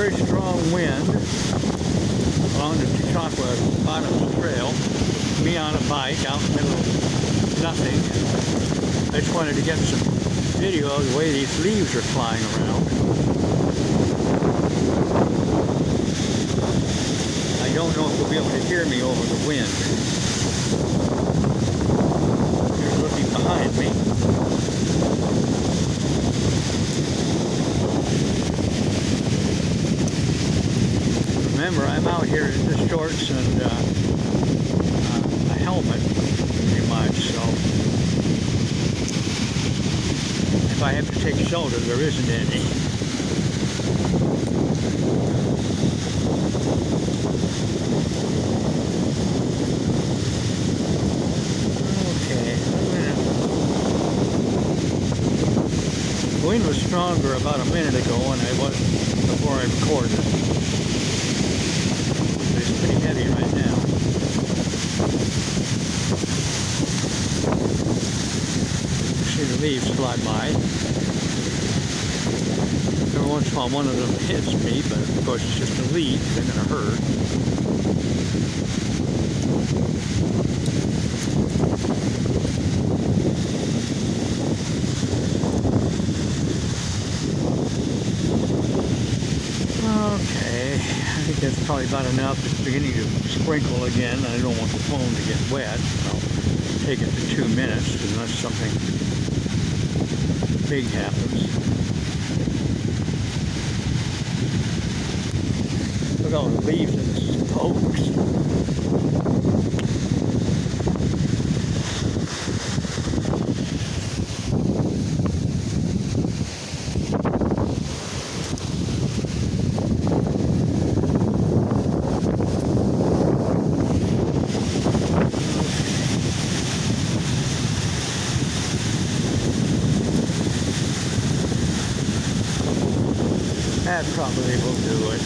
very strong wind along the Chichaqua Bottoms Trail. Me on a bike out in the middle of nothing. I just wanted to get some video of the way these leaves are flying around. I don't know if you'll be able to hear me over the wind. You're looking behind me. Remember, I'm out here in the shorts and a helmet, pretty much, so if I have to take shelter, there isn't any. Okay, the wind was stronger about a minute ago and I was before I recorded. It's pretty heavy right now. See the leaves fly by. Every once in a while one of them hits me, but of course it's just a leaf, they're going to hurt. Okay, I think that's probably about enough. It's beginning to sprinkle again. I don't want the phone to get wet. I'll take it for 2 minutes unless something big happens. Look at all the leaves in the spokes. That probably will do it.